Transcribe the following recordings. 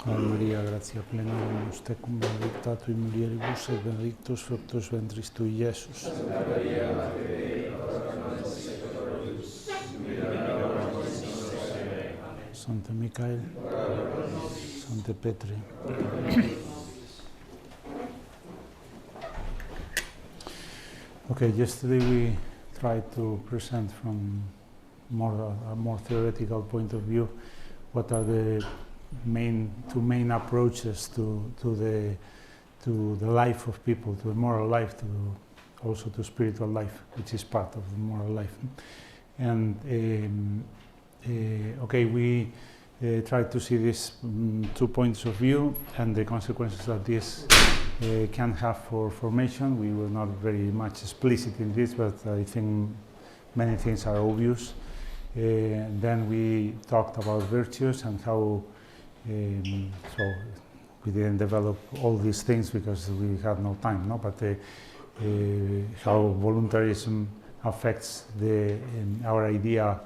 Ave María, gracia plena, Dominus tecum, benedicta tui mulieribus et benedictus fructus ventris tui, Iesus. Santa Maria, Mater Dei, ora pro nobis peccatoribus, nunc et in hora mortis nostre. Amen. Sancte Michael, Ora pro nobis. Sancte Petri. Okay, yesterday we tried to present from a more theoretical point of view what are the two main approaches to the life of people, to the moral life, also to spiritual life, which is part of the moral life. And okay, we tried to see these 2 points of view and the consequences that this can have for formation. We were not very much explicit in this, but I think many things are obvious. Then we talked about virtues and how so we didn't develop all these things because we had no time, no? But how voluntarism affects our idea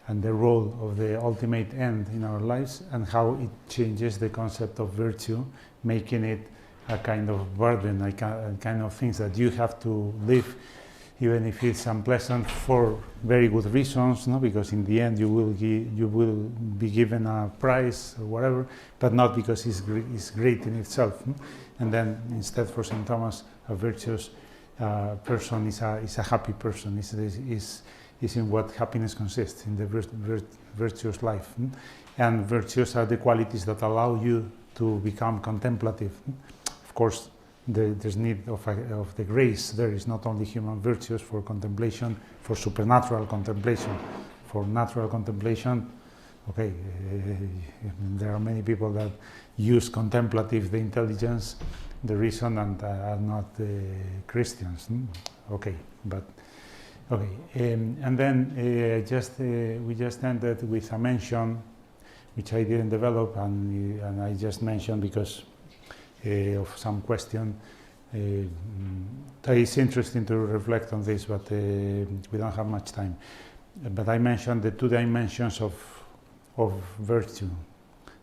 and the role of the ultimate end in our lives, and how it changes the concept of virtue, making it a kind of burden, a kind of things that you have to live, even if it's unpleasant, for very good reasons, no? Because in the end you will be given a prize or whatever, but not because it's great in itself. No? And then instead, for St. Thomas, a virtuous person is a happy person. Is in what happiness consists, in the virtuous life. And virtues are the qualities that allow you to become contemplative. Of course, there's need of the grace. There is not only human virtues for contemplation, for supernatural contemplation. For natural contemplation, okay, there are many people that use contemplative, the intelligence, the reason, and are not Christians. Okay, but okay, and then we just ended with a mention, which I didn't develop, and I just mentioned because of some question. It's interesting to reflect on this, but we don't have much time. But I mentioned the 2 dimensions of virtue.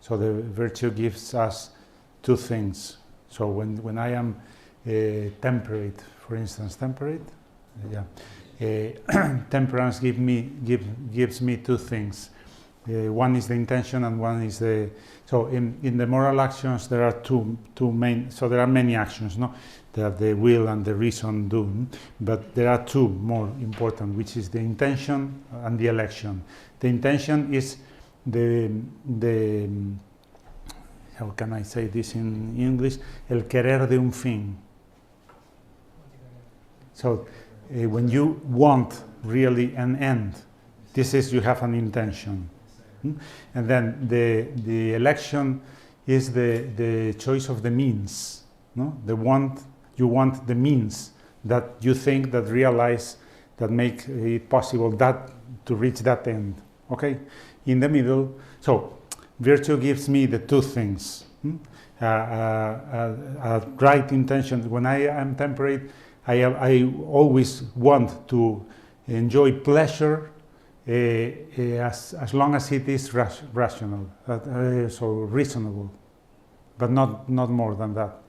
So the virtue gives us 2 things. So when I am temperate, for instance, temperance gives me 2 things. One is the intention, and one is the. So in the moral actions there are two main. So there are many actions, no, that the will and the reason do, but there are 2 more important, which is the intention and the election. The intention is the how can I say this in English? El querer de un fin. So when you want really an end, this is, you have an intention. And then the election is the choice of the means. No? You want the means that you think that realize, that make it possible that to reach that end. Okay? In the middle, so virtue gives me the 2 things. A right intention. When I am temperate, I always want to enjoy pleasure as long as it is rational, so reasonable, but not more than that.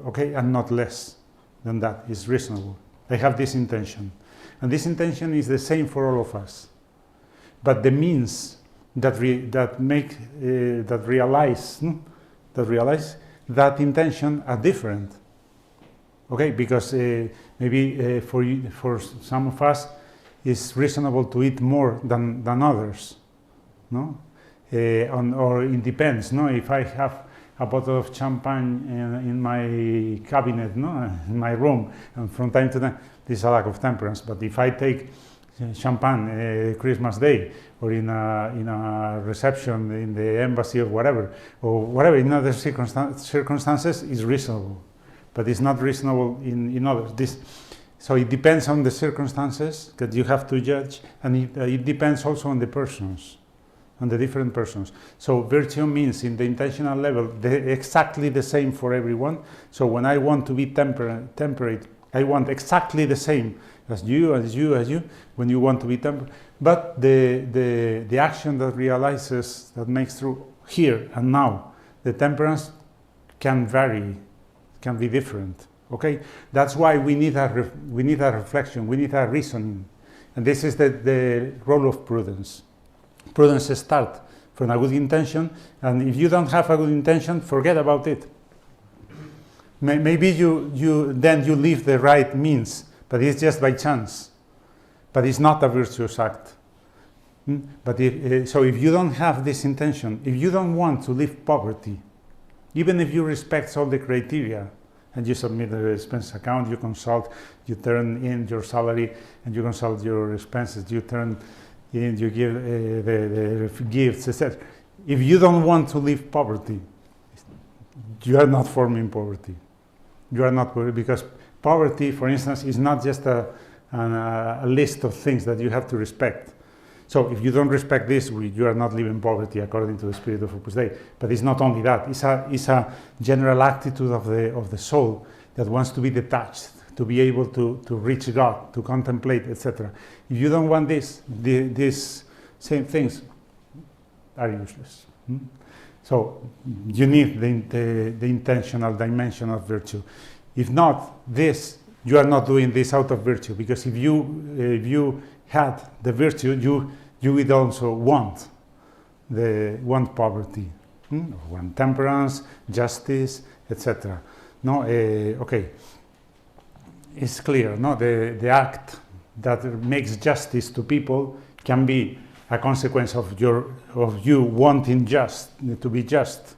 Okay, and not less than that is reasonable. I have this intention, and this intention is the same for all of us. But the means that realize that intention are different. Okay, because maybe for some of us, it's reasonable to eat more than others, no? Or it depends, no? If I have a bottle of champagne in my cabinet, no, in my room, and from time to time, this is a lack of temperance. But if I take champagne Christmas Day, or in a reception in the embassy or whatever in other circumstances, is reasonable, but it's not reasonable in others. So it depends on the circumstances that you have to judge, and it depends also on the persons, on the different persons. So virtue means, in the intentional level, exactly the same for everyone. So when I want to be temperate, I want exactly the same as you, when you want to be temperate. But the action that realizes, that makes through here and now, the temperance can vary, can be different. Okay, that's why we need a reflection, we need a reasoning, and this is the role of prudence. Prudence starts from a good intention, and if you don't have a good intention, forget about it. Maybe you leave the right means, but it's just by chance. But it's not a virtuous act. But if you don't have this intention, if you don't want to leave poverty, even if you respect all the criteria, and you submit the expense account, you consult, you turn in your salary, and you consult your expenses, you turn in, you give the gifts, etc. If you don't want to leave poverty, you are not forming poverty. You are not poverty, because poverty, for instance, is not just a list of things that you have to respect. So if you don't respect this, you are not living poverty according to the spirit of Opus Dei. But it's not only that; it's a general attitude of the soul that wants to be detached, to be able to reach God, to contemplate, etc. If you don't want this, these same things are useless. So you need the intentional dimension of virtue. If not this, you are not doing this out of virtue, because if you had the virtue, you would also want poverty, want temperance, justice, etc. No, okay. It's clear. No, the act that makes justice to people can be a consequence of you wanting to be just,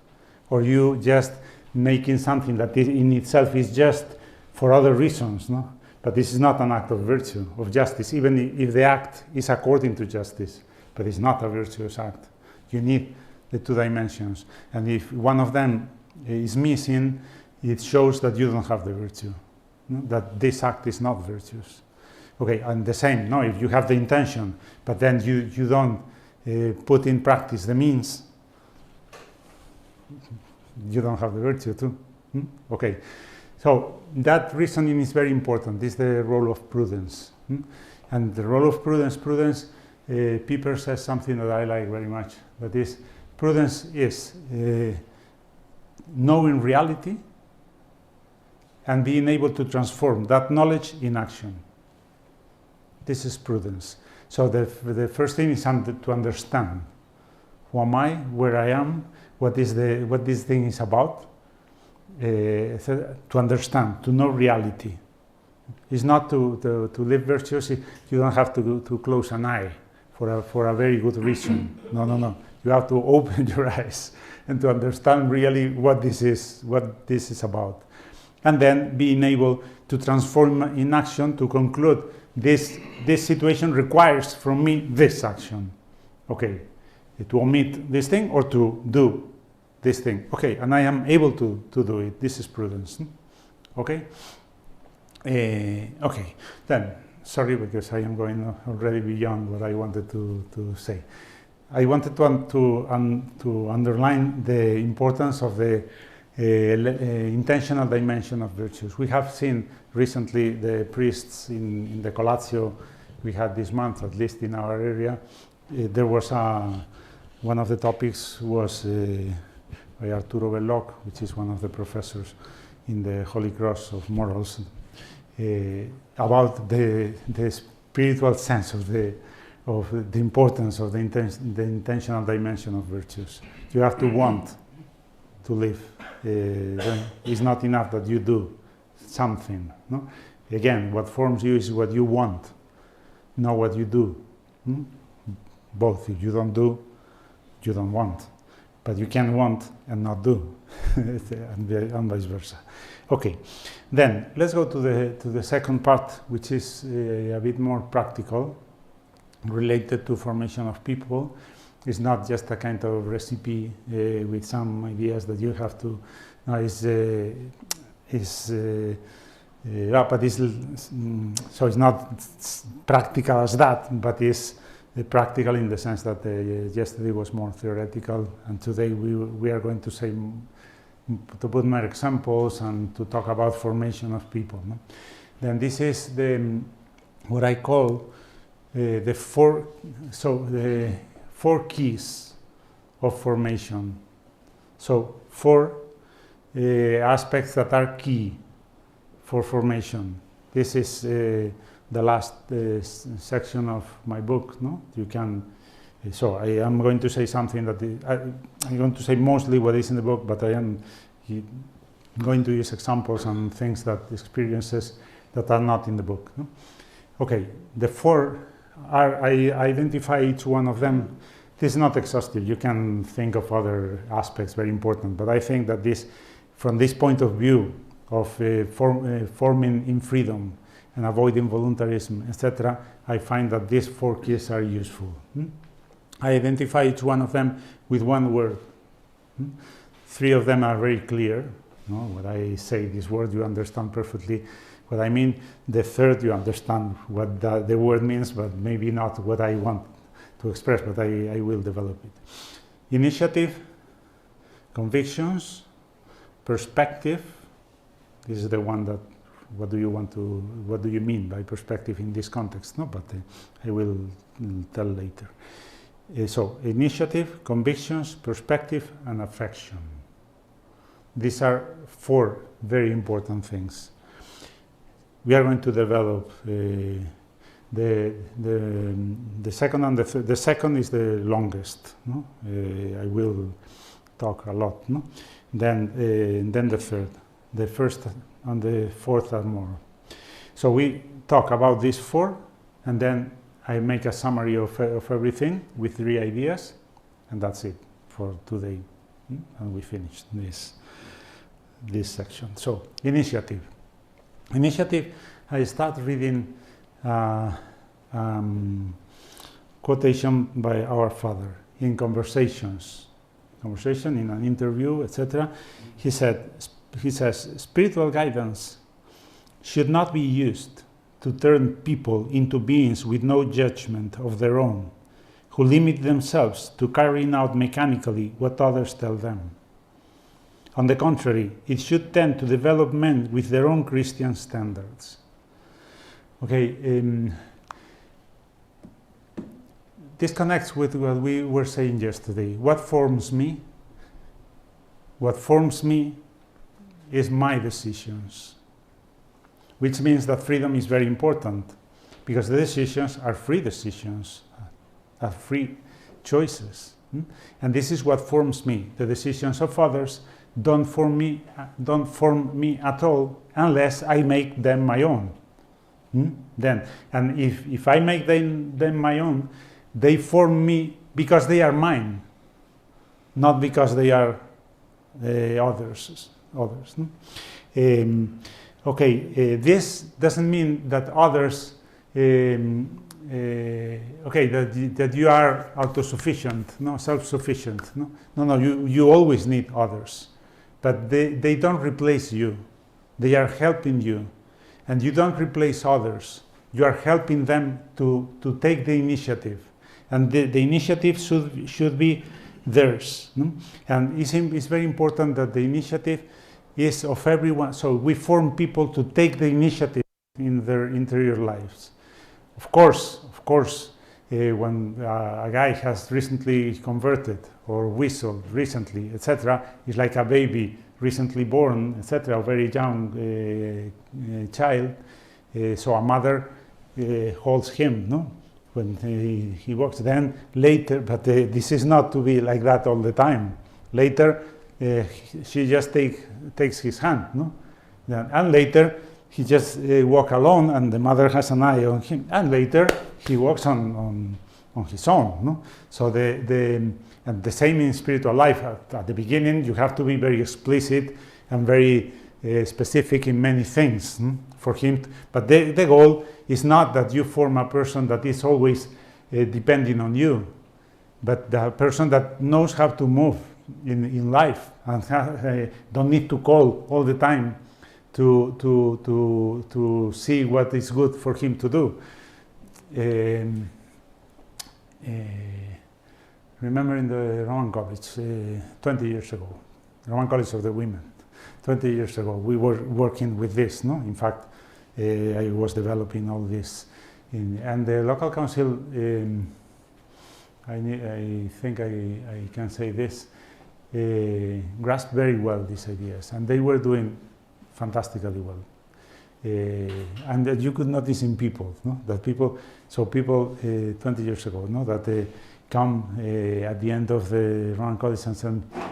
or you just making something that in itself is just for other reasons. No. But this is not an act of virtue, of justice, even if the act is according to justice, but it's not a virtuous act. You need the two dimensions. And if one of them is missing, it shows that you don't have the virtue, that this act is not virtuous. Okay, and the same, no, if you have the intention, but then you don't put in practice the means, you don't have the virtue too. Okay. So that reasoning is very important. This is the role of prudence. And the role of prudence, Pieper says something that I like very much. That is, prudence is knowing reality and being able to transform that knowledge in action. This is prudence. So the first thing is to understand. Who am I? Where I am? What this thing is about? To understand, to know reality. It's not to live virtuously. You don't have to close an eye for a very good reason. No. You have to open your eyes and to understand really what this is about. And then being able to transform in action, to conclude this situation requires from me this action. Okay, to omit this thing or to do this thing. Okay, and I am able to do it. This is prudence. Okay? Okay, then, sorry, because I am going already beyond what I wanted to say. I wanted to underline the importance of the intentional dimension of virtues. We have seen recently the priests in the Collatio we had this month, at least in our area. There was one of the topics was by Arturo Belloc, which is one of the professors in the Holy Cross of Morals, about the spiritual sense of the importance of the intentional dimension of virtues. You have to want to live. It's not enough that you do something. No? Again, what forms you is what you want, not what you do. Both. If you don't do, you don't want. But you can want and not do, and vice versa. Okay, then let's go to the second part, which is a bit more practical, related to formation of people. It's not just a kind of recipe with some ideas that you have to. No, so it's not practical as that, but it's practical in the sense that yesterday was more theoretical, and today we are going to to put more examples and to talk about formation of people. No? Then this is what I call the four keys of formation So 4 aspects that are key for formation. This is the last section of my book. No, you can. So I am going to say something that I'm going to say mostly what is in the book, but I am going to use examples and things that experiences that are not in the book. No? Okay, the 4 are, I identify each one of them. This is not exhaustive. You can think of other aspects very important, but I think that this, from this point of view of forming in freedom and avoiding voluntarism, etc., I find that these 4 keys are useful. I identify each one of them with one word. 3 of them are very clear. No? When I say this word, you understand perfectly what I mean. The 3rd, you understand what the word means, but maybe not what I want to express, but I will develop it. Initiative, convictions, perspective. This is the one that, what do you mean by perspective in this context? No, but I will tell later. So, initiative, convictions, perspective, and affection. These are 4 very important things. We are going to develop the second and the third. The second is the longest. No? I will talk a lot. No? Then the third. The first and the fourth are more. So we talk about these 4, and then I make a summary of everything with 3 ideas, and that's it for today. And we finished this section. So, initiative. Initiative, I start reading quotation by our father in conversation, in an interview, etc. He says, spiritual guidance should not be used to turn people into beings with no judgment of their own, who limit themselves to carrying out mechanically what others tell them. On the contrary, it should tend to develop men with their own Christian standards. Okay, this connects with what we were saying yesterday. What forms me? What forms me is my decisions, which means that freedom is very important, because the decisions are free decisions, are free choices. And this is what forms me. The decisions of others don't form me at all unless I make them my own. Then, and if I make them my own, they form me because they are mine, not because they are others. This doesn't mean that others, that you are autosufficient, no, self-sufficient. No, you always need others, but they don't replace you. They are helping you, and you don't replace others. You are helping them to take the initiative, and the initiative should be theirs. And it's very important that the initiative is of everyone. So we form people to take the initiative in their interior lives. Of course, when a guy has recently converted or whistled recently, etc., it's like a baby recently born, etc., a very young child. So a mother holds him, no? When he walks. Then later, but this is not to be like that all the time. Later, she just takes his hand, no? And later, he just walks alone, and the mother has an eye on him. And later, he walks on his own, no? So and the same in spiritual life. At the beginning, you have to be very explicit and very specific in many things for him. But the goal is not that you form a person that is always depending on you, but the person that knows how to move in life and don't need to call all the time to see what is good for him to do. Remember in the Roman College 20 years ago, Roman College of the Women, 20 years ago, we were working with this, no? In fact, I was developing all this, and the local council, I think I can say this, grasped very well these ideas, and they were doing fantastically well. And that you could notice in people, no? That people, 20 years ago, no? That they come at the end of the Roman College and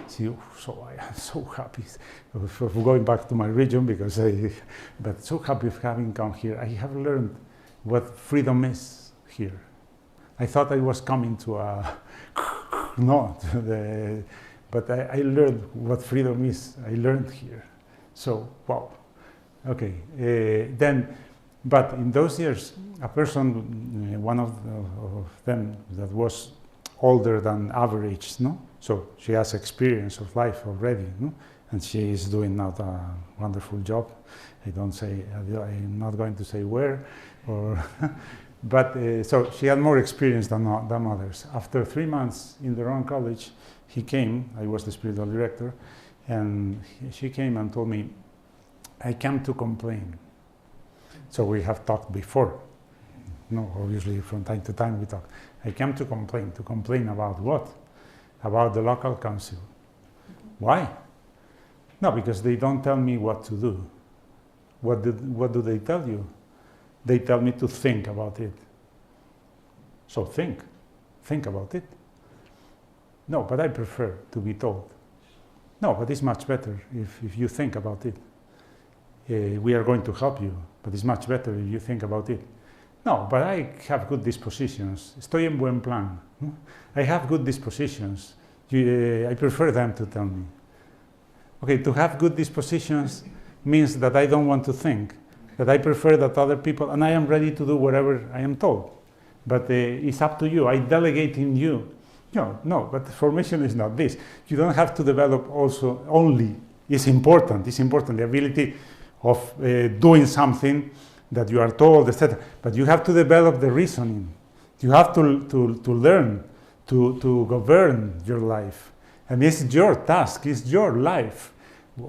say, so I am so happy for going back to my region, because but so happy of having come here. I have learned what freedom is here. I thought I was coming to a, but I learned what freedom is. I learned here. So, wow. Okay, but in those years, a person, one of them that was older than average, no? So she has experience of life already, no? And she is doing now a wonderful job. I'm not going to say where, or but so she had more experience than others. After 3 months in the Roman College, he came. I was the spiritual director, and she came and told me, I came to complain. So we have talked before. No, obviously from time to time we talk. I came to complain. To complain about what? About the local council. Why? No, because they don't tell me what to do. What do they tell you? They tell me to think about it. So think about it. No, but I prefer to be told. No, but it's much better if you think about it. We are going to help you, but it's much better if you think about it. No, but I have good dispositions. Estoy en buen plan. I have good dispositions. I prefer them to tell me. Okay, to have good dispositions means that I don't want to think, that I prefer that other people, and I am ready to do whatever I am told. But it's up to you. I delegate in you. No, but formation is not this. You don't have to develop also only. It's important. The ability of doing something that you are told, etc. But you have to develop the reasoning. You have to learn to govern your life, and it's your task. It's your life.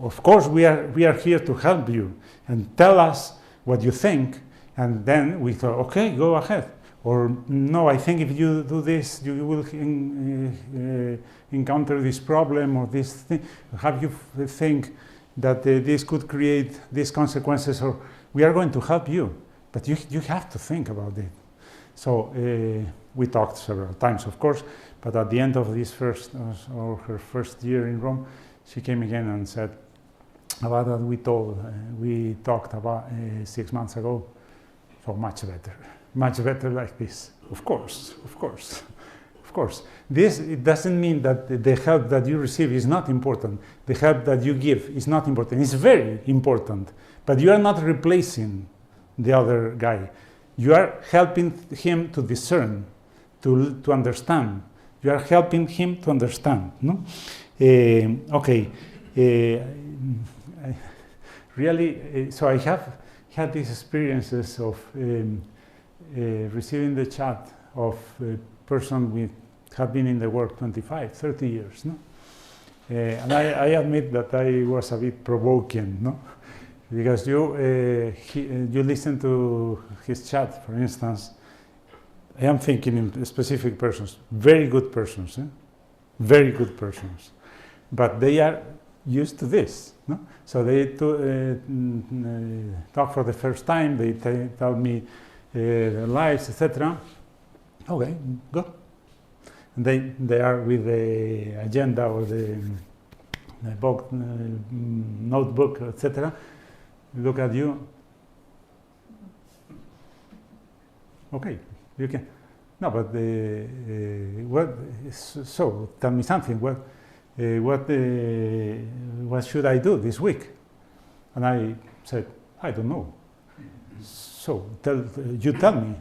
Of course, we are here to help you and tell us what you think, and then we thought, okay, go ahead. Or no, I think if you do this, you will encounter this problem or this thing. Have you think that this could create these consequences, or we are going to help you, but you have to think about it. So we talked several times, of course, but at the end of this her first year in Rome, she came again and said about that we talked about 6 months ago. So much better like this. Of course. It doesn't mean that the help that you receive is not important. The help that you give is not important. It's very important, but you are not replacing the other guy. You are helping him to discern, to understand. You are helping him to understand. No? Okay. Really, so I have had these experiences of receiving the chat of a person with have been in the work 25, 30 years, no? And I admit that I was a bit provoking, no? Because you listen to his chat, for instance. I am thinking in specific persons, very good persons, very good persons, but they are used to this, no? So they talk for the first time. They tell me their lives, etc. Okay, good. They are with the agenda or the book, notebook, etc. Look at you. Okay, you can. No, but what? So tell me something. What should I do this week? And I said, I don't know. So you tell me.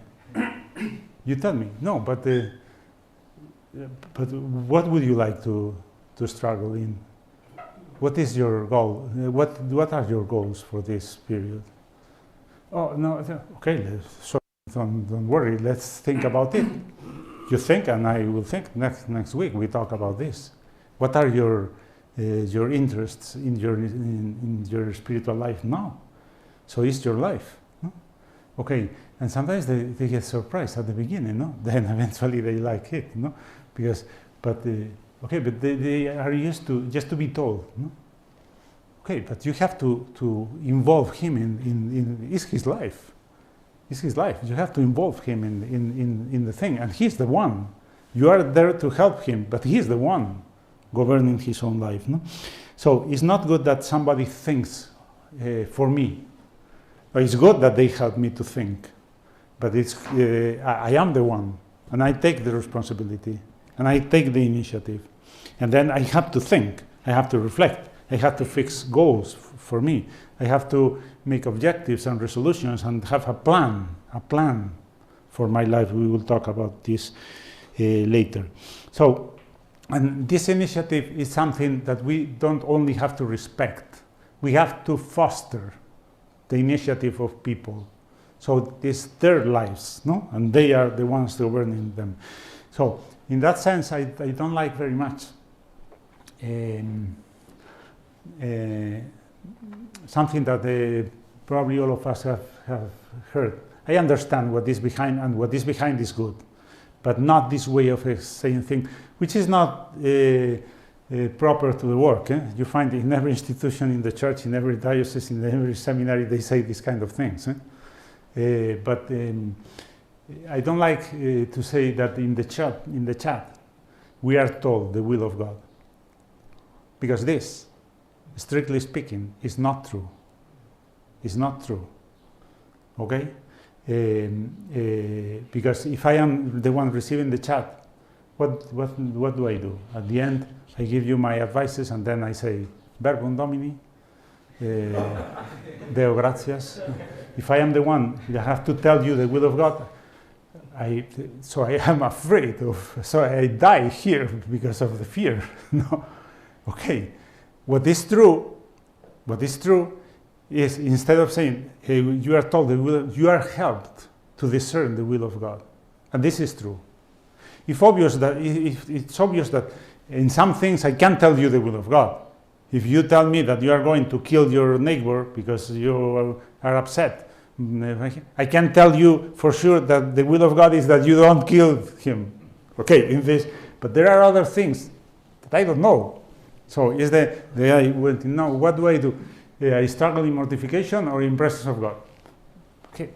You tell me. No, but what would you like to struggle in? What is your goal? What are your goals for this period? Oh no, okay. So don't worry. Let's think about it. You think, and I will think. Next week we talk about this. What are your interests in your spiritual life now? So it's your life. No? Okay. And sometimes they get surprised at the beginning, no? Then eventually they like it, no? But Okay, but they are used to just to be told. No? Okay, but you have to involve him in it's his life. It's his life. You have to involve him in the thing, and he's the one. You are there to help him, but he's the one governing his own life. No? So it's not good that somebody thinks for me. It's good that they help me to think, but I am the one, and I take the responsibility, and I take the initiative. And then I have to think, I have to reflect, I have to fix goals for me. I have to make objectives and resolutions and have a plan for my life. We will talk about this later. So, and this initiative is something that we don't only have to respect, we have to foster the initiative of people. So it's their lives, no? And they are the ones governing them. So in that sense, I don't like very much something that probably all of us have heard. I understand what is behind, and what is behind is good, but not this way of saying things, which is not proper to the work. You find in every institution in the church, in every diocese, in every seminary, they say these kind of things. But I don't like to say that in the chat, we are told the will of God. Because this, strictly speaking, is not true. It's not true. Okay? Because if I am the one receiving the chat, what do I do? At the end, I give you my advices, and then I say, Verbum Domini, Deo gratias. If I am the one that have to tell you the will of God, so I am afraid of, so I die here because of the fear. No, okay. What is true is, instead of saying you are told the will, you are helped to discern the will of God, and this is true. If it's obvious that in some things I can't tell you the will of God. If you tell me that you are going to kill your neighbor because you are upset, I can tell you for sure that the will of God is that you don't kill him. Okay, in this, but there are other things that I don't know. So is I went, no, what do I do? I struggle in mortification or in presence of God? Okay,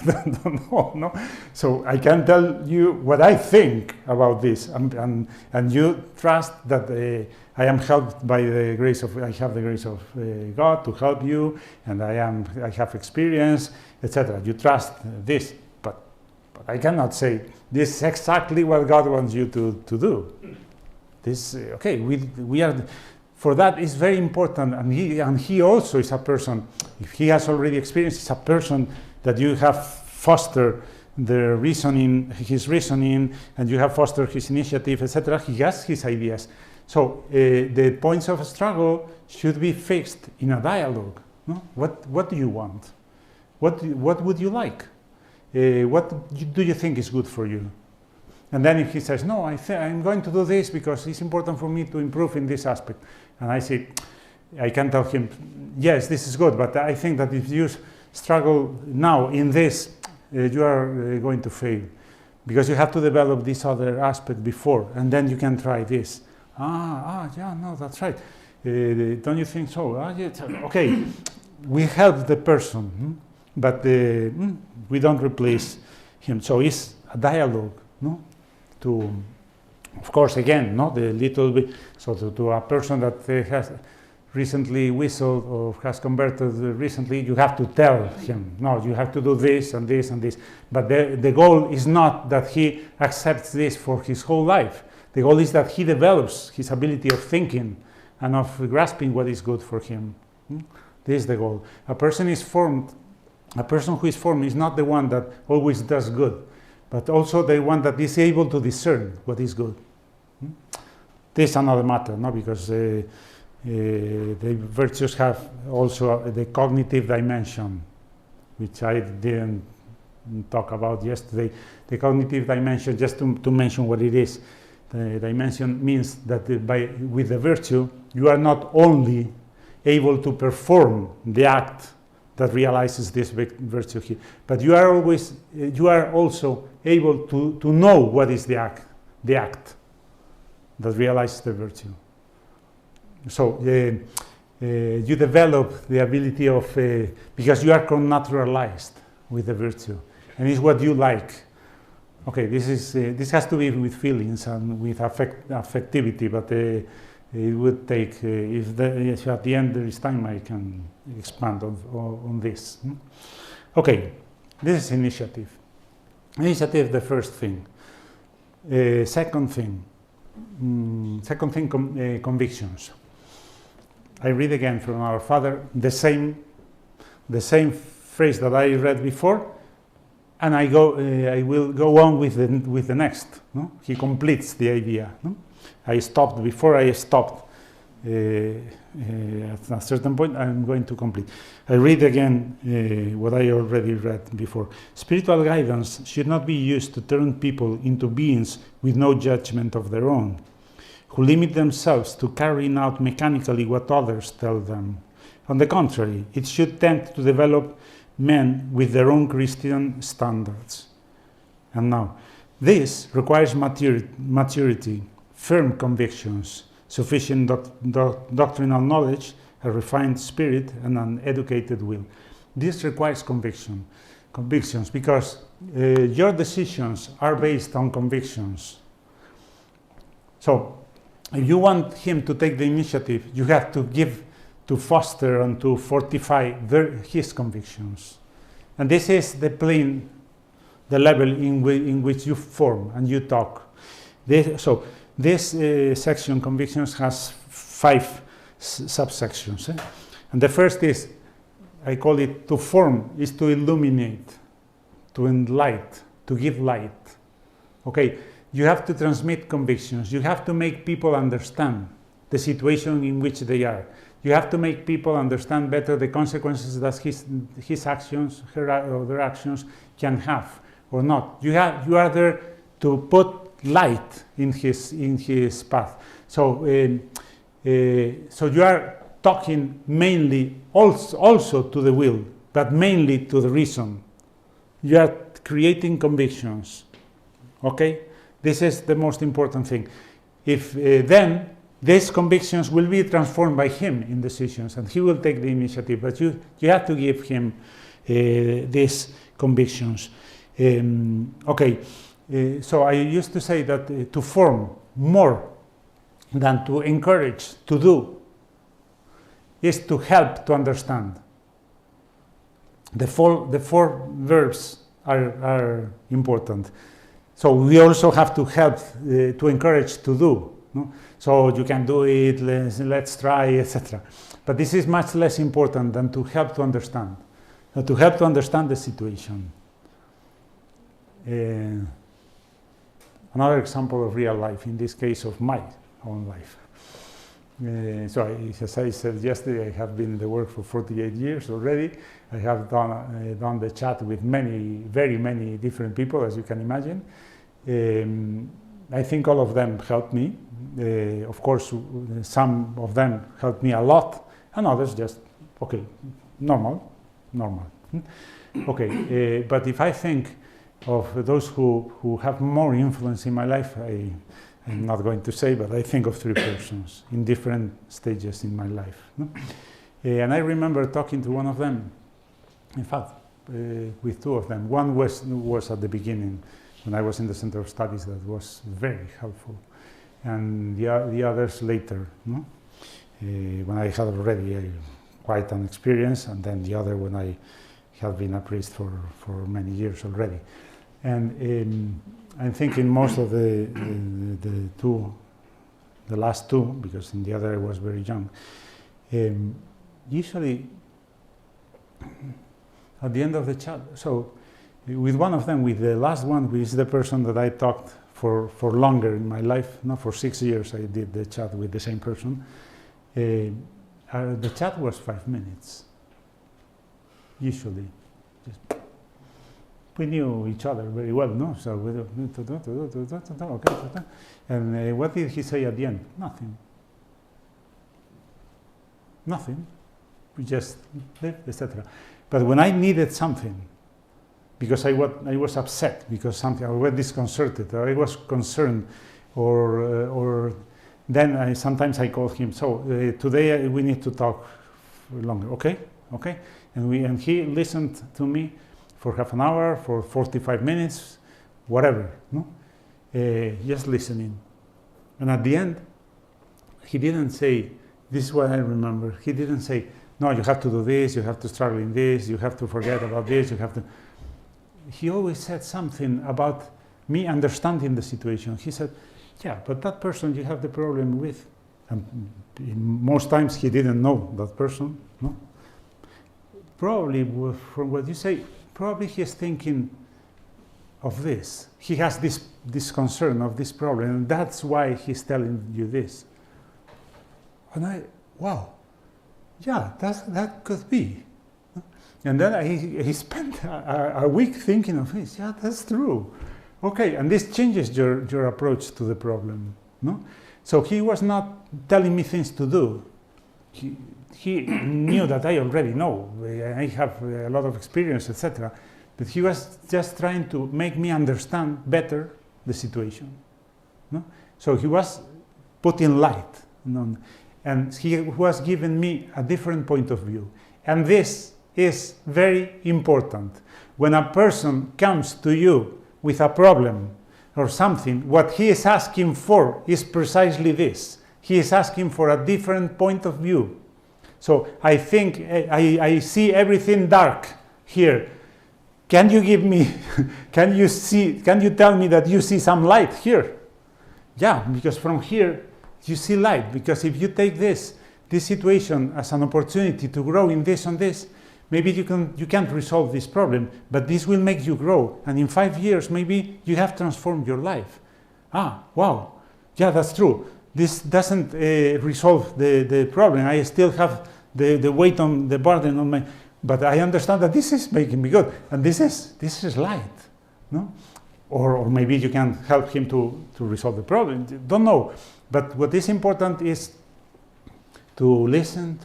don't know, no? So I can tell you what I think about this, and you trust that I am helped by the grace of, I have the grace of God to help you, and I have experience, etc. You trust this, but I cannot say this is exactly what God wants you to do. This, okay, we are, for that is very important, and he also is a person, if he has already experienced, is a person that you have fostered his reasoning, and you have fostered his initiative, etc. He has his ideas. So the points of struggle should be fixed in a dialogue. No? What do you want? What would you like? What do you think is good for you? And then if he says, no, I'm going to do this because it's important for me to improve in this aspect. And I say, I can tell him, yes, this is good, but I think that if you struggle now in this, you are going to fail. Because you have to develop this other aspect before, and then you can try this. Yeah, no, that's right. Don't you think so? Yes. Okay, we help the person, but we don't replace him. So it's a dialogue, no? Of course, again, no, the little bit. So to a person that has recently whistled or has converted recently, you have to tell him, no, you have to do this and this and this. But the goal is not that he accepts this for his whole life. The goal is that he develops his ability of thinking and of grasping what is good for him. This is the goal. A person who is formed is not the one that always does good, but also the one that is able to discern what is good. This is another matter, no? Because the virtues have also the cognitive dimension, which I didn't talk about yesterday. The cognitive dimension, just to mention what it is, the dimension means that with the virtue, you are not only able to perform the act that realizes this virtue here, but you are also able to know what is the act. that realizes the virtue. So you develop the ability of, because you are connaturalized with the virtue, and it's what you like. Okay, this has to be with feelings and with affectivity, but it would take, if at the end there is time, I can expand on this. Okay, this is initiative. Initiative, the first thing. Second thing, convictions. I read again from our father the same phrase that I read before, and I will go on with the next. No? He completes the idea. No? I stopped before I stopped. At a certain point, I'm going to complete. I read again what I already read before. Spiritual guidance should not be used to turn people into beings with no judgment of their own, who limit themselves to carrying out mechanically what others tell them. On the contrary, it should tend to develop men with their own Christian standards. And now, this requires maturity, firm convictions, sufficient doctrinal knowledge, a refined spirit, and an educated will. This requires convictions, because your decisions are based on convictions. So, if you want him to take the initiative, you have to foster and to fortify his convictions. And this is the level in which you form and you talk. This section, convictions, has 5 subsections. And the first is, I call it to form, is to illuminate, to enlighten, to give light. Okay, you have to transmit convictions. You have to make people understand the situation in which they are. You have to make people understand better the consequences that his actions, or their actions can have or not. You are there to put light in his path. So you are talking mainly also to the will, but mainly to the reason. You are creating convictions. Okay, this is the most important thing. If then these convictions will be transformed by him in decisions, and he will take the initiative. But you have to give him these convictions. Okay. So I used to say that to form more than to encourage to do is to help to understand. The four verbs are important. So we also have to help to encourage to do. No? So you can do it, let's try, etc. But this is much less important than to help to understand. To help to understand the situation. Another example of real life, in this case of my own life. As I said yesterday, I have been in the work for 48 years already. I have done the chat with very many different people, as you can imagine. I think all of them helped me. Of course, some of them helped me a lot, and others just, okay, normal. Okay, but if I think of those who have more influence in my life, I'm not going to say, but I think of 3 persons in different stages in my life. No? And I remember talking to one of them, in fact, with 2 of them. One was at the beginning, when I was in the Center of Studies, that was very helpful. And the others later, no? When I had already quite an experience, and then the other when I have been a priest for many years already. And I'm thinking most of the last 2, because in the other I was very young. Usually, at the end of the chat, so with one of them, with the last one, who is the person that I talked for longer in my life, not for 6 years, I did the chat with the same person. The chat was 5 minutes, usually. We knew each other very well, no? So we okay. And what did he say at the end? Nothing. We just lived, etc. But when I needed something, because I was upset, because something, I was disconcerted, or I was concerned, or then sometimes I call him. So today we need to talk longer. Okay, okay, and he listened to me for half an hour, for 45 minutes, whatever. No, just listening. And at the end, he didn't say, this is what I remember. He didn't say, no, you have to do this, you have to struggle in this, you have to forget about this, you have to. He always said something about me understanding the situation. He said, yeah, but that person you have the problem with. And most times he didn't know that person. No? Probably, from what you say, probably he is thinking of this. He has this concern of this problem, and that's why he's telling you this. And wow, yeah, that could be. And then he spent a week thinking of this. Yeah, that's true. Okay, and this changes your approach to the problem. No? So he was not telling me things to do. He knew that I already know. I have a lot of experience, etc. But he was just trying to make me understand better the situation. No? So he was putting light. No? And he was giving me a different point of view. And this is very important. When a person comes to you with a problem or something, what he is asking for is precisely this. He is asking for a different point of view. So I think I see everything dark here. Can you give me, can you tell me that you see some light here? Yeah, because from here you see light. Because if you take this situation as an opportunity to grow in this and this, maybe you can't resolve this problem, but this will make you grow. And in 5 years, maybe you have transformed your life. Ah, wow. Yeah, that's true. This doesn't resolve the problem. I still have the weight on the burden on my, but I understand that this is making me good. And this is light. No? Or maybe you can help him to resolve the problem. Don't know. But what is important is to listen,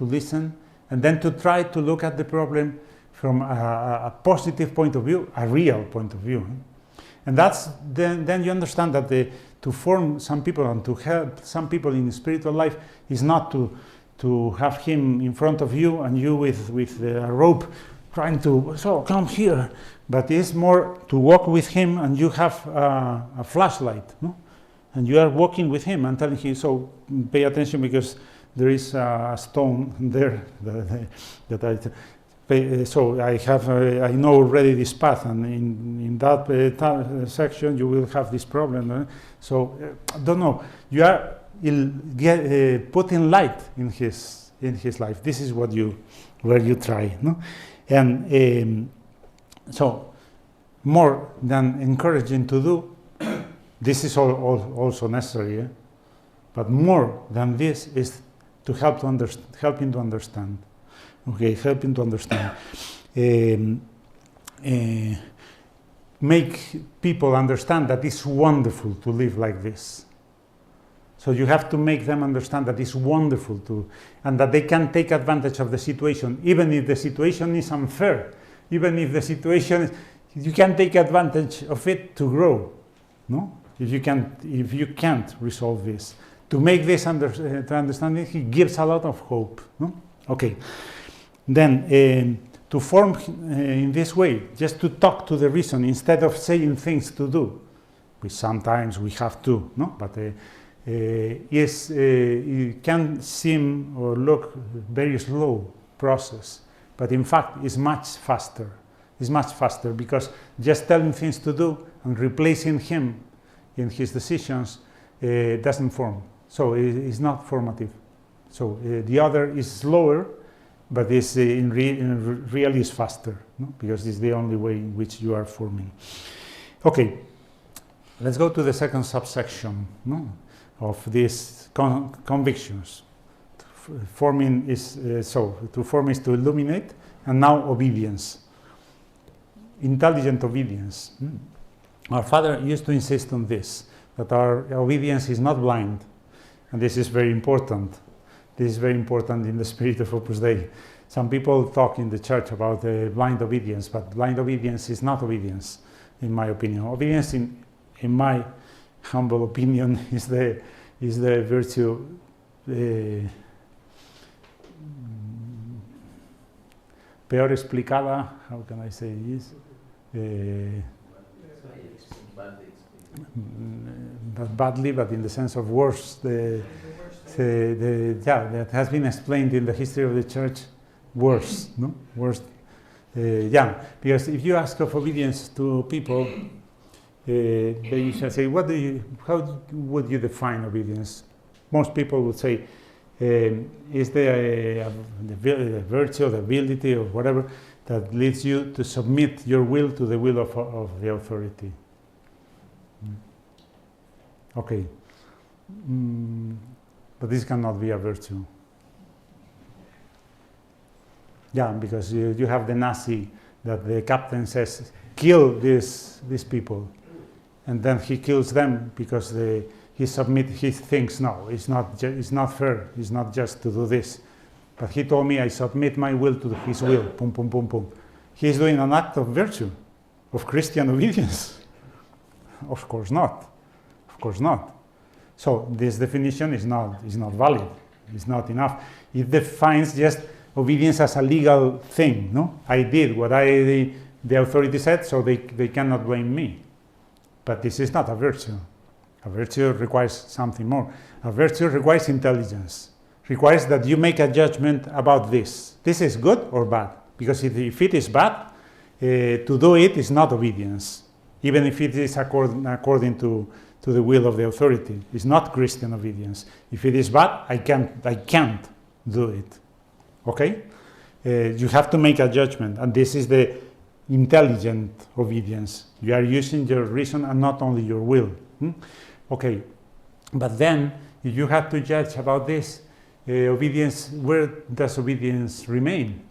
and then to try to look at the problem from a positive point of view, a real point of view. And that's then you understand that to form some people and to help some people in spiritual life is not to have him in front of you and you with a rope trying to, so come here. But it's more to walk with him and you have a flashlight, no? And you are walking with him and telling him, so pay attention because there is a stone there so I know already this path, and in that section you will have this problem. So don't know. You are putting light in his life. This is where you try. No? And so more than encouraging to do, this is also necessary. But more than this is to help him to understand. Okay, help him to understand. Make people understand that it's wonderful to live like this. So you have to make them understand that it's wonderful and that they can take advantage of the situation, even if the situation is unfair, even if the situation you can take advantage of it to grow. No, if you can't resolve this. To make this to understand it, he gives a lot of hope. No? Okay. Then to form in this way, just to talk to the reason instead of saying things to do, which sometimes we have to, no? But it can seem or look very slow process, but in fact it's much faster. It's much faster because just telling things to do and replacing him in his decisions doesn't form. So it's not formative. So the other is slower, but it's really is faster, no? Because it's the only way in which you are forming. Okay, let's go to the second subsection, no? Of these convictions. Forming is to form is to illuminate, and now obedience, intelligent obedience. Our father used to insist on this, that our obedience is not blind. And this is very important. This is very important in the spirit of Opus Dei. Some people talk in the church about blind obedience, but blind obedience is not obedience, in my opinion. Obedience, in my humble opinion is the virtue peor explicada. How can I say this? Not badly, but in the sense of worse. That has been explained in the history of the church. Worse, no? Worse. Because if you ask of obedience to people, they usually say, how would you define obedience? Most people would say, is there the virtue, the ability, or whatever that leads you to submit your will to the will of the authority? Okay. But this cannot be a virtue. Yeah, because you have the Nazi that the captain says, kill these people. And then he kills them because he thinks, no, it's not fair, it's not just to do this. But he told me I submit my will to his will, pum, pum, pum, pum. He's doing an act of virtue, of Christian obedience. Of course not. Of course not. So this definition is not valid. It's not enough. It defines just obedience as a legal thing. No, I did what the authority said, so they cannot blame me. But this is not a virtue. A virtue requires something more. A virtue requires intelligence. Requires that you make a judgment about this. This is good or bad? Because if it is bad, to do it is not obedience, even if it is according to the will of the authority. It's not Christian obedience. If it is bad, I can't do it. Okay? You have to make a judgment, and this is the intelligent obedience. You are using your reason and not only your will. Okay, but then if you have to judge about this, obedience, where does obedience remain?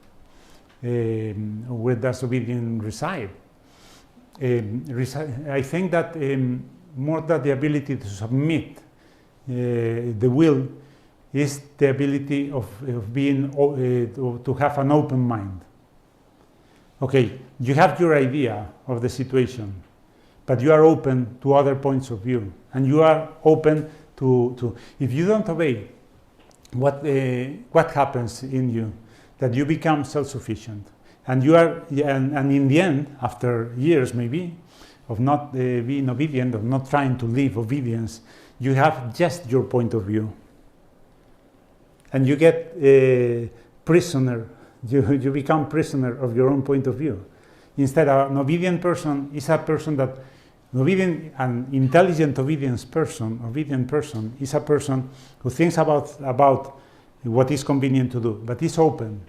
Where does obedience reside? I think that more than the ability to submit the will is the ability of being to have an open mind. Okay, you have your idea of the situation, but you are open to other points of view, and you are open to if you don't obey, what happens in you? That you become self-sufficient, and you are, and in the end, after years maybe of not being obedient, of not trying to live obedience, you have just your point of view, and you get prisoner. You become prisoner of your own point of view. Instead, an obedient person is a person that, an intelligent obedient person is a person who thinks about what is convenient to do, but is open,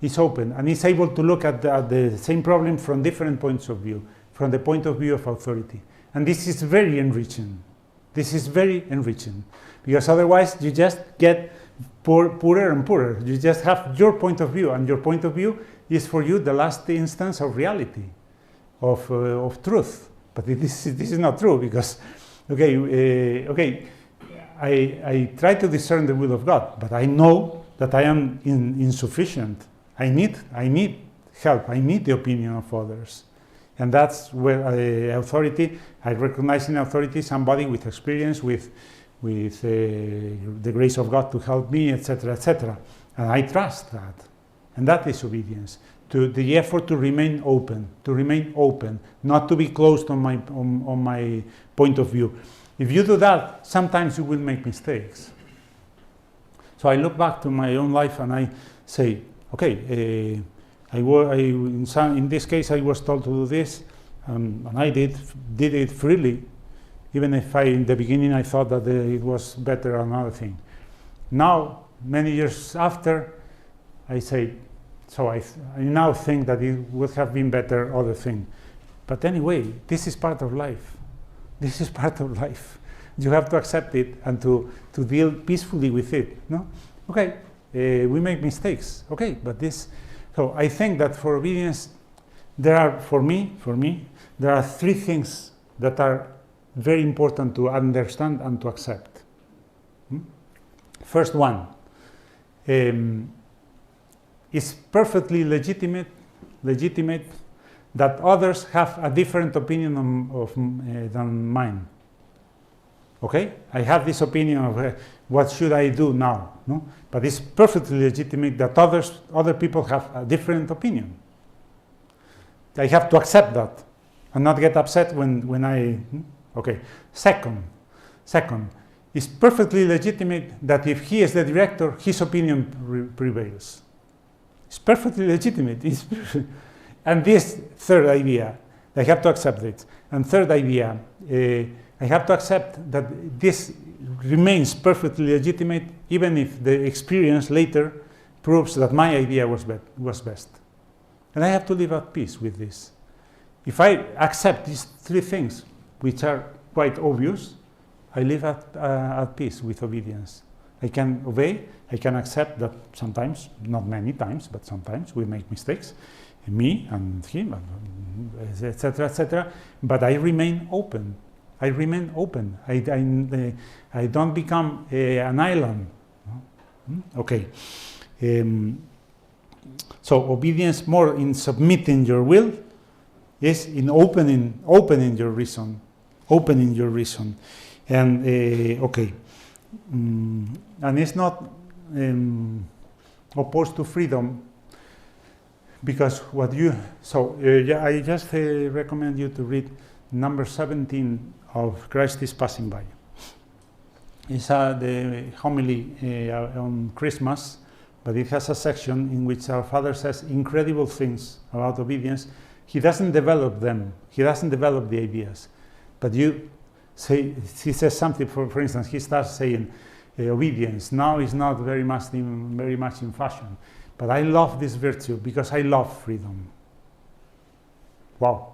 and is able to look at the same problem from different points of view, from the point of view of authority. And this is very enriching. Because otherwise you just get poorer and poorer. You just have your point of view, and your point of view is for you the last instance of reality, of truth. But this is not true, because I try to discern the will of God, but I know that I am insufficient. I need help. I need the opinion of others, and that's where authority. I recognize in authority somebody with experience, with the grace of God to help me, etc., etc. And I trust that, and that is obedience. To the effort to remain open, not to be closed on my point of view. If you do that, sometimes you will make mistakes. So I look back to my own life and I say, okay, in this case I was told to do this, and I did it freely, even if in the beginning I thought that it was better another thing. Now, many years after, I say, so I now think that it would have been better other thing. But anyway, this is part of life. You have to accept it and to deal peacefully with it. No? Okay, we make mistakes. Okay, but this. So I think that for obedience, there are, for me, there are three things that are very important to understand and to accept. First one, it's perfectly legitimate that others have a different opinion than mine. Okay, I have this opinion of what should I do now, no? But it's perfectly legitimate that other people have a different opinion. I have to accept that and not get upset when I, okay. Second, it's perfectly legitimate that if he is the director, his opinion prevails. It's perfectly legitimate. And this third idea, I have to accept it. And third idea, I have to accept that this remains perfectly legitimate even if the experience later proves that my idea was best. And I have to live at peace with this. If I accept these three things, which are quite obvious, I live at peace with obedience. I can obey, I can accept that sometimes, not many times, but sometimes we make mistakes, me and him, etc., etc. But I remain open. I don't become an island. Okay. So obedience more in submitting your will is in opening your reason, and okay, and it's not opposed to freedom, because what you yeah, I just recommend you to read number 17 of Christ is Passing By. It's the homily on Christmas, but it has a section in which our Father says incredible things about obedience. He doesn't develop them. He doesn't develop the ideas. But you say, he says something, for instance, he starts saying obedience now is not very much in fashion. But I love this virtue because I love freedom. Wow.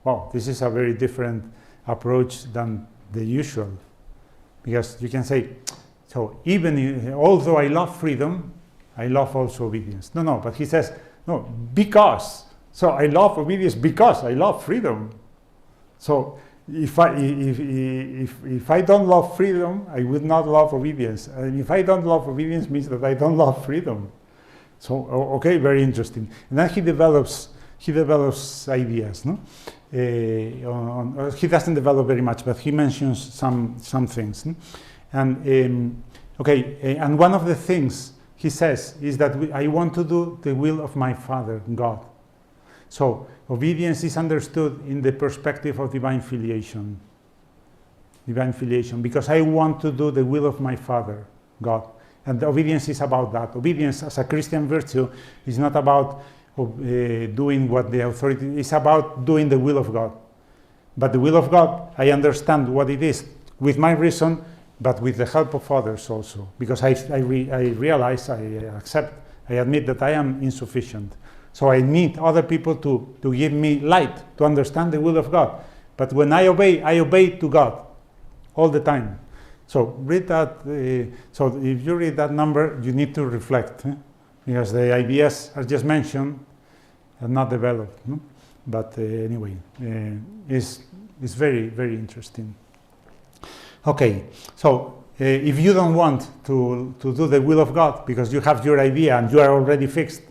Wow, this is a very different approach than the usual. Because you can say, so even although I love freedom, I love also obedience. No, but he says, no, because. So I love obedience because I love freedom. So if I don't love freedom, I would not love obedience. And if I don't love obedience, means that I don't love freedom. So okay, very interesting. And then he develops ideas. No, he doesn't develop very much, but he mentions some things. No? And okay, and one of the things he says is that I want to do the will of my Father, God. So obedience is understood in the perspective of divine filiation. Because I want to do the will of my Father, God. And obedience is about that. Obedience as a Christian virtue is not about doing what the authority is about, doing the will of God. But the will of God, I understand what it is with my reason, but with the help of others also. Because I realize, I accept, I admit that I am insufficient. So I need other people to give me light, to understand the will of God. But when I obey to God all the time. So read that. So if you read that number, you need to reflect, because the ideas are just mentioned and not developed. No? But anyway, it's very, very interesting. Okay, so if you don't want to do the will of God because you have your idea and you are already fixed,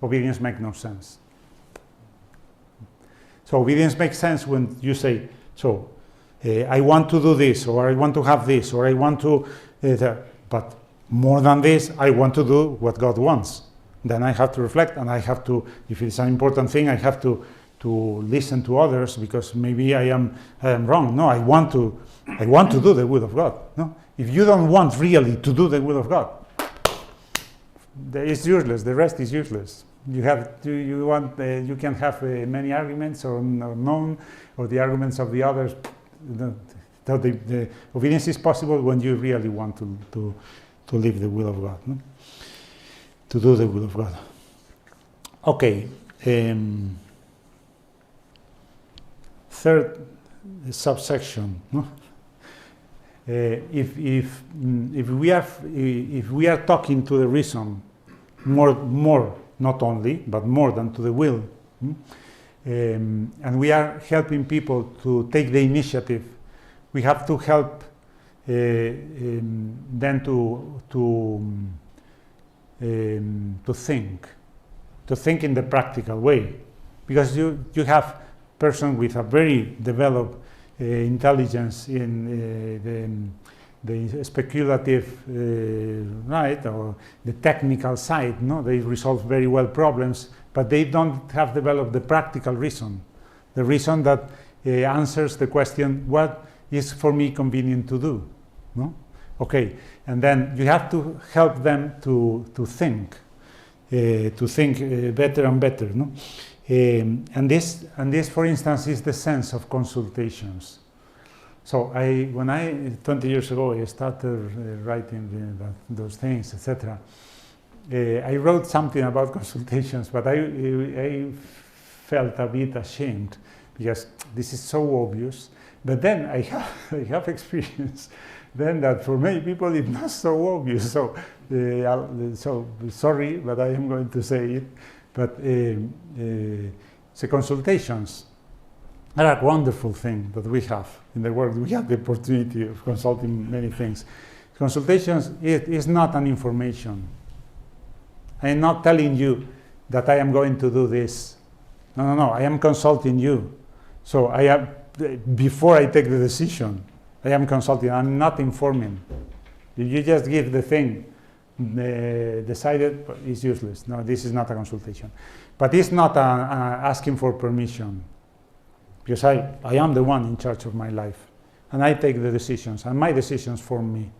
obedience makes no sense. So obedience makes sense when you say, so I want to do this, or I want to have this, or I want to, but more than this, I want to do what God wants. Then I have to reflect, and I have to, if it's an important thing, I have to listen to others, because maybe I am wrong. No, I want to do the will of God. No, if you don't want really to do the will of God, it's useless. The rest is useless. You can have many arguments or none, or the arguments of the others. The obedience is possible when you really want to live the will of God, no? To do the will of God. Okay. Third subsection. No? If we are talking to the reason more, not only, but more than to the will, and we are helping people to take the initiative, we have to help them to think in the practical way, because you have person with a very developed intelligence in the speculative, right, or the technical side. No, they resolve very well problems, but they don't have developed the practical reason, the reason that answers the question, what is for me convenient to do? No, okay, and then you have to help them to think better and better. No, and this, for instance, is the sense of consultations. So when 20 years ago, I started writing those things, etc. I wrote something about consultations, but I felt a bit ashamed because this is so obvious. But then I have experience then that for many people it's not so obvious. So sorry, but I am going to say it. But the consultations are a wonderful thing that we have in the world. We have the opportunity of consulting many things. Consultations is not an information. I am not telling you that I am going to do this. No. I am consulting you. So before I take the decision, I am consulting. I'm not informing. If you just give the thing decided, it's useless. No, this is not a consultation. But it's not asking for permission. Because I am the one in charge of my life, and I take the decisions, and my decisions form me.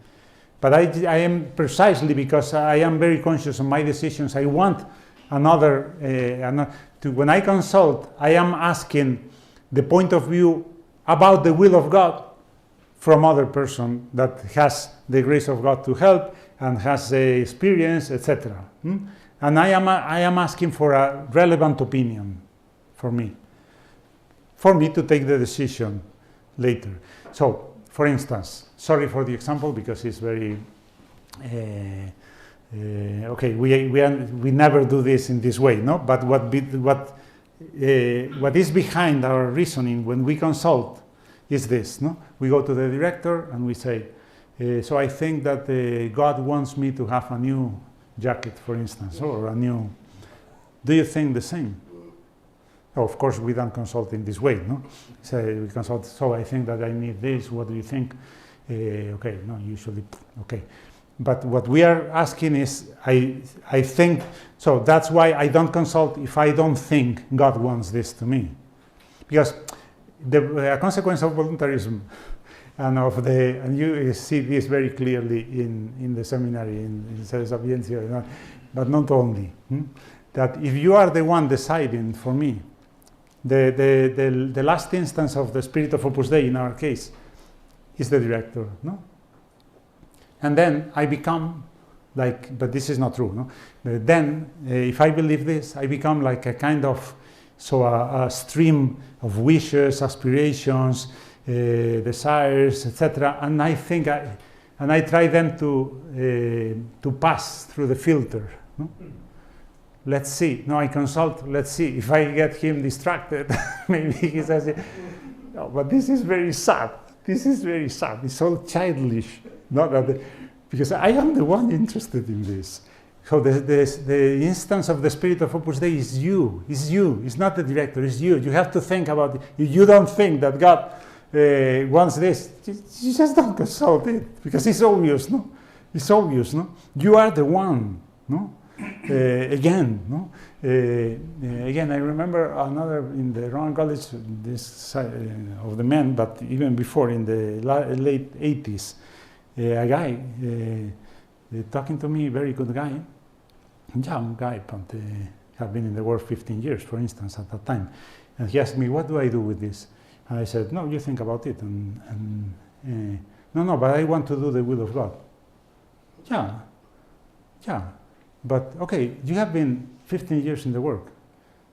But I am precisely because I am very conscious of my decisions. I want when I consult, I am asking the point of view about the will of God from other person that has the grace of God to help and has the experience, etc. And I am asking for a relevant opinion for me to take the decision later. So, for instance, sorry for the example because it's very okay. We never do this in this way, no. But what is behind our reasoning when we consult is this, no. We go to the director and we say, so I think that God wants me to have a new jacket, for instance, or a new. Do you think the same? Oh, of course, we don't consult in this way, no? So we consult, so I think that I need this, what do you think? Okay, no, usually, okay. But what we are asking is, I think, so that's why I don't consult if I don't think God wants this to me. Because a consequence of voluntarism and you see this very clearly in the seminary, in Sapiencia, but not only, that if you are the one deciding for me, the last instance of the spirit of Opus Dei in our case is the director, no? And then I become like, but this is not true, no? But then, if I believe this, I become like a kind of, a stream of wishes, aspirations, desires, etc. And I think I try them to pass through the filter, no? Let's see. No, I consult. Let's see if I get him distracted. Maybe he says, no, but this is very sad. This is very sad. It's so childish. Not that because I am the one interested in this. So the instance of the spirit of Opus Dei is you. It's you. It's not the director. It's you. You have to think about it. If you don't think that God wants this, you just don't consult it because it's obvious. No, it's obvious. No, you are the one. No. Again, no. Again, I remember another in the Roman College, this side of the men, but even before in the late 80s, a guy talking to me, very good guy, young guy, but had been in the war 15 years, for instance, at that time, and he asked me, "What do I do with this?" And I said, "No, you think about it, and no, but I want to do the will of God." Yeah. But okay, you have been 15 years in the work.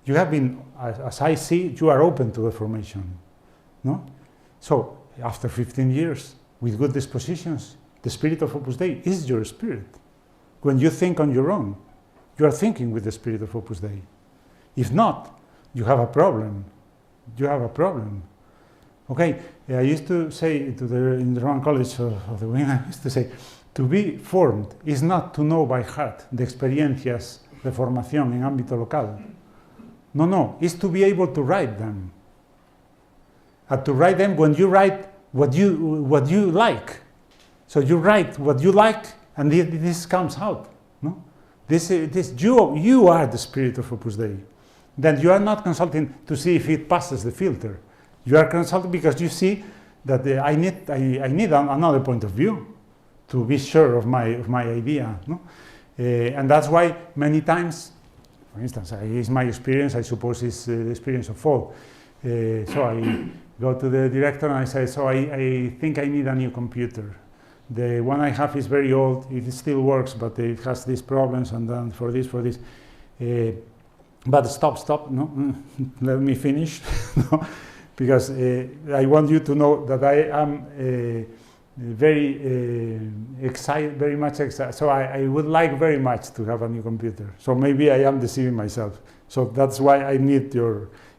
You have been, as I see, you are open to the formation, no? So after 15 years, with good dispositions, the spirit of Opus Dei is your spirit. When you think on your own, you are thinking with the spirit of Opus Dei. If not, you have a problem. You have a problem. Okay, I used to say in the Roman College of the Women, I used to say, to be formed is not to know by heart the experiencias de formación en ámbito local. No, it's to be able to write them. and to write them when you write what you like. So you write what you like, and this comes out. No, you are the spirit of Opus Dei. Then you are not consulting to see if it passes the filter. You are consulting because you see that I need another point of view to be sure of my idea. No? And that's why many times, for instance, it's my experience, I suppose it's the experience of all. So I go to the director and I say, so I think I need a new computer. The one I have is very old, it still works, but it has these problems, and then for this. But stop, no, let me finish, no? Because I want you to know that I am very excited, very much excited. So I would like very much to have a new computer. So maybe I am deceiving myself. So that's why I need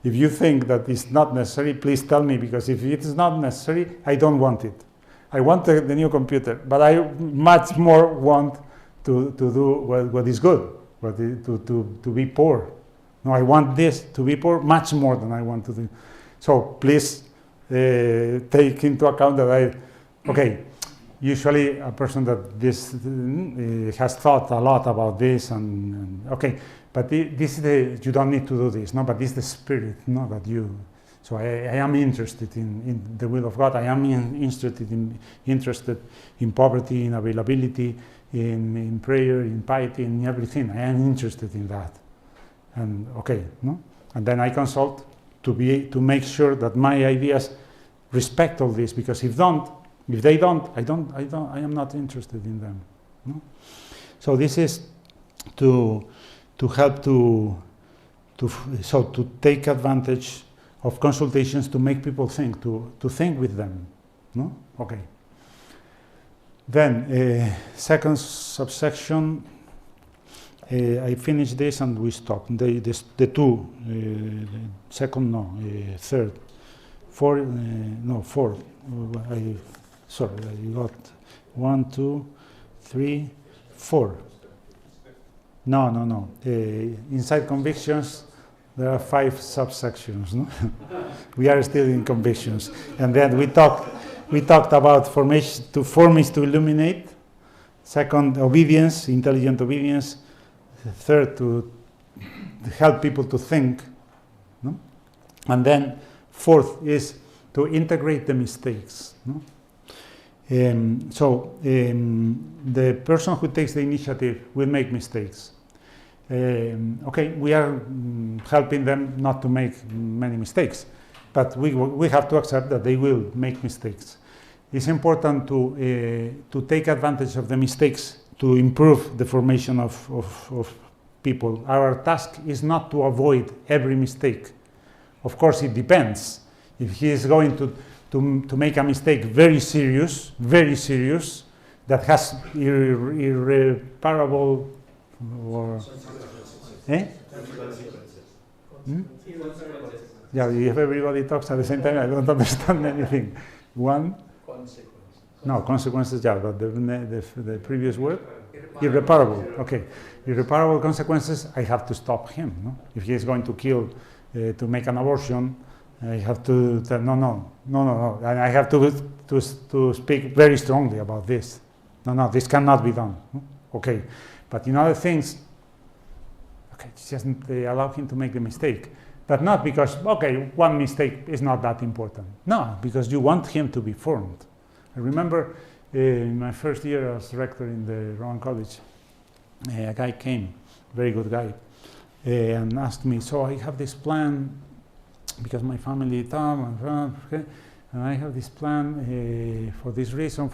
if you think that it's not necessary, please tell me, because if it is not necessary, I don't want it. I want the new computer, but I much more want to do what is good, to be poor. No, I want this to be poor much more than I want to do. So please take into account that usually a person that this has thought a lot about this, and okay, but this is you don't need to do this, no, but this is the spirit, no, that you. So I am interested in the will of God. I am interested in poverty, in availability, in prayer, in piety, in everything. I am interested in that. And okay, no? And then I consult to make sure that my ideas respect all this, because if they don't, I am not interested in them. No? So this is to help to take advantage of consultations to make people think, to think with them. No? Okay. Then, second subsection, I finished this and we stopped. Third, fourth. I got 1, 2, 3, 4. No. Inside convictions, there are 5 subsections. No? We are still in convictions, and then we talked about formation. To form is to illuminate. Second, obedience, intelligent obedience. Third, to help people to think. No? And then fourth is to integrate the mistakes. No? The person who takes the initiative will make mistakes. We are helping them not to make many mistakes, but we have to accept that they will make mistakes. It's important to take advantage of the mistakes to improve the formation of people. Our task is not to avoid every mistake. Of course, it depends. If he is going to make a mistake very serious, that has irreparable or Yeah, if everybody talks at the same time, I don't understand anything. Consequences, yeah, but the previous word? Irreparable, okay. Irreparable consequences, I have to stop him. No? If he is going to kill, to make an abortion, I have to tell, no. And I have to speak very strongly about this. No, this cannot be done. No? Okay, but in other things, just allow him to make the mistake. But not because, one mistake is not that important. No, because you want him to be formed. I remember in my first year as rector in the Roman College, a guy came, very good guy, and asked me, so I have this plan, because my family, and I have this plan for this reason,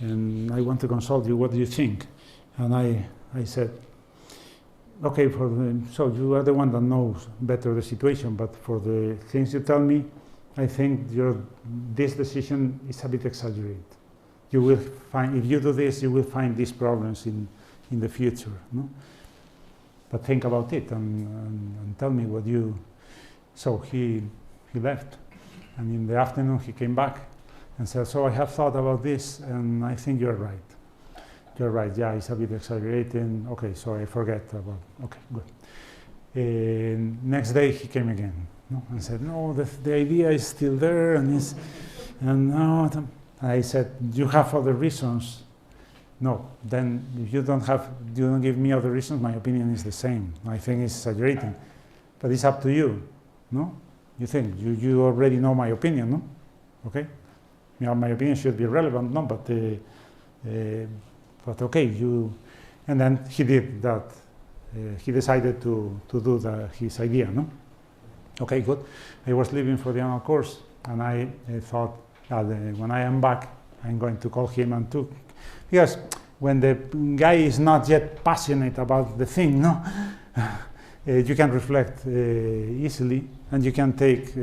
and I want to consult you, what do you think? And I said, so you are the one that knows better the situation, but for the things you tell me, I think this decision is a bit exaggerated. You will find, if you do this, you will find these problems in the future. No? But think about it and tell me what you. So he left, and in the afternoon he came back and said, so I have thought about this, and I think you're right. You're right, yeah, it's a bit exaggerating. Okay, so I forget about, okay, good. Next day he came again. no? And said, no, the idea is still there, and no. I said, you have other reasons. No, then if you don't give me other reasons, my opinion is the same. I think it's exaggerating, but it's up to you, no? You think, you already know my opinion, no? Okay? My opinion should be relevant, no? But okay, and then he did that. He decided to do his idea, no? Okay, good. I was leaving for the annual course, and I thought that when I am back, I'm going to call him because when the guy is not yet passionate about the thing, no, you can reflect easily, and you can take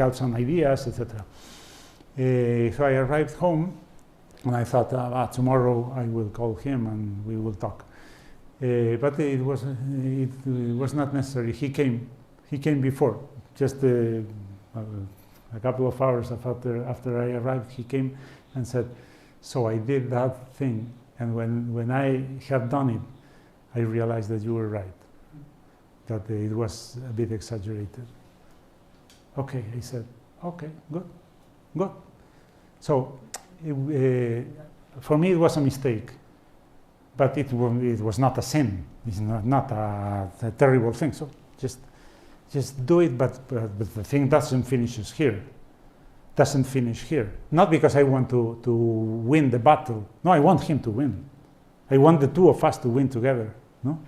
out some ideas, etc. So I arrived home, and I thought, tomorrow I will call him and we will talk. But it was not necessary. He came before, just a couple of hours after I arrived. He came and said, so I did that thing, and when I have done it, I realized that you were right, that it was a bit exaggerated. Okay, I said, okay, good. So for me it was a mistake, but it was not a sin. It's not a terrible thing. So just do it, but the thing doesn't finish here. Not because I want to win the battle. No, I want him to win. I want the two of us to win together. No,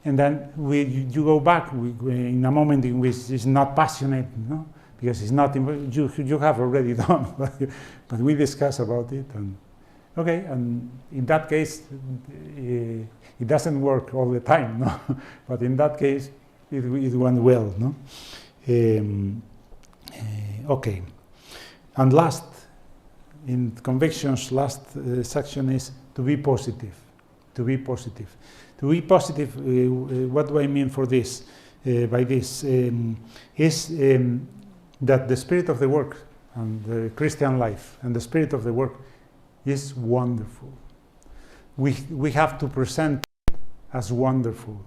and then you go back in a moment in which it's not passionate. No, because it's not. You have already done, but we discuss about it. And okay, and in that case, it doesn't work all the time. No, but in that case, it went well. No, okay. And last, in convictions, last section is to be positive. To be positive. To be positive, what do I mean for this? By this, is that the spirit of the work and the Christian life and the spirit of the work is wonderful. We have to present it as wonderful.